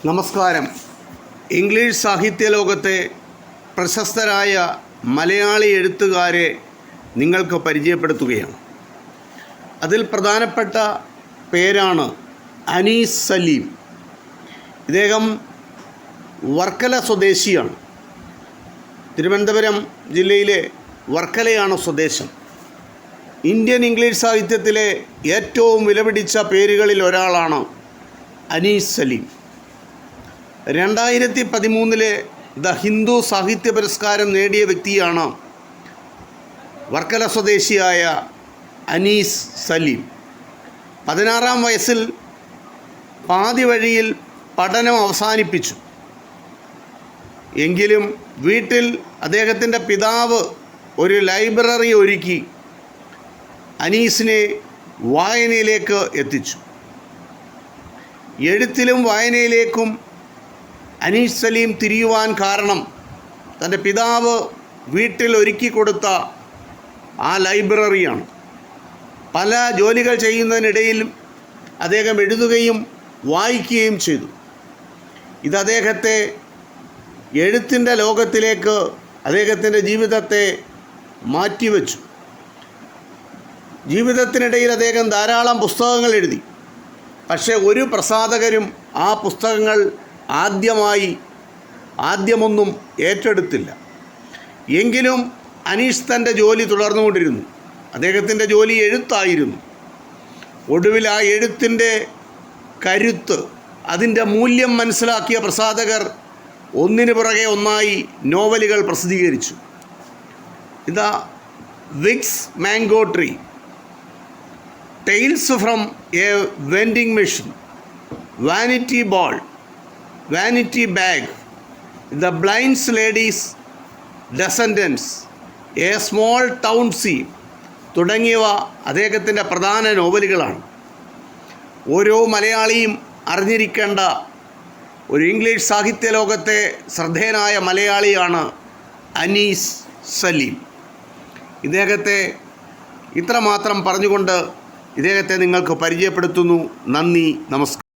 നമസ്കാരം. ഇംഗ്ലീഷ് സാഹിത്യലോകത്തെ പ്രശസ്തരായ മലയാളി എഴുത്തുകാരെ നിങ്ങൾക്ക് പരിചയപ്പെടുത്തുകയാണ്. അതിൽ പ്രധാനപ്പെട്ട പേരാണ് അനീസ് സലീം. ഇദ്ദേഹം വർക്കല സ്വദേശിയാണ്. തിരുവനന്തപുരം ജില്ലയിലെ വർക്കലയാണ് സ്വദേശം. ഇന്ത്യൻ ഇംഗ്ലീഷ് സാഹിത്യത്തിലെ ഏറ്റവും വിലപിടിച്ച പേരുകളിൽ ഒരാളാണ് അനീസ് സലീം. 2013 ദ ഹിന്ദു സാഹിത്യ പുരസ്കാരം നേടിയ വ്യക്തിയാണ് വർക്കല സ്വദേശിയായ അനീസ് സലീം. 16-ാം വയസ്സിൽ പാതി വഴിയിൽ പഠനം അവസാനിപ്പിച്ചു. എങ്കിലും വീട്ടിൽ അദ്ദേഹത്തിൻ്റെ പിതാവ് ഒരു ലൈബ്രറി ഒരുക്കി അനീസിനെ വായനയിലേക്ക് എത്തിച്ചു. എഴുത്തിലും വായനയിലേക്കും അനീസ് സലീം തിരിയുവാൻ കാരണം തൻ്റെ പിതാവ് വീട്ടിൽ ഒരുക്കി കൊടുത്ത ആ ലൈബ്രറിയാണ്. പല ജോലികൾ ചെയ്യുന്നതിനിടയിൽ അദ്ദേഹം എഴുതുകയും വായിക്കുകയും ചെയ്തു. ഇത് അദ്ദേഹത്തെ എഴുത്തിൻ്റെ ലോകത്തിലേക്ക് അദ്ദേഹത്തിൻ്റെ ജീവിതത്തെ മാറ്റിവെച്ചു. ജീവിതത്തിനിടയിൽ അദ്ദേഹം ധാരാളം പുസ്തകങ്ങൾ എഴുതി. പക്ഷേ ഒരു പ്രസാധകരും ആ പുസ്തകങ്ങൾ ആദ്യമൊന്നും ഏറ്റെടുത്തില്ല. എങ്കിലും അനീസ് തൻ്റെ ജോലി തുടർന്നുകൊണ്ടിരുന്നു. അദ്ദേഹത്തിൻ്റെ ജോലി എഴുത്തായിരുന്നു. ഒടുവിൽ ആ എഴുത്തിൻ്റെ കരുത്ത്, അതിൻ്റെ മൂല്യം മനസ്സിലാക്കിയ പ്രസാധകർ ഒന്നിനു പുറകെ ഒന്നായി നോവലുകൾ പ്രസിദ്ധീകരിച്ചു. ഇതാ Vicks mango tree, tales from a vending machine, vanity ball, vanity Bagh, the blind's lady's descendants, a small town sea തുടങ്ങിയവ അദ്ദേഹത്തിൻ്റെ പ്രധാന നോവലുകളാണ്. ഓരോ മലയാളിയും അറിഞ്ഞിരിക്കേണ്ട ഒരു ഇംഗ്ലീഷ് സാഹിത്യ ലോകത്തെ ശ്രദ്ധേയനായ മലയാളിയാണ് അനീസ് സലീം. ഇദ്ദേഹത്തെ ഇത്രമാത്രം പറഞ്ഞുകൊണ്ട് ഇദ്ദേഹത്തെ നിങ്ങൾക്ക് പരിചയപ്പെടുത്തുന്നു. നന്ദി, നമസ്കാരം.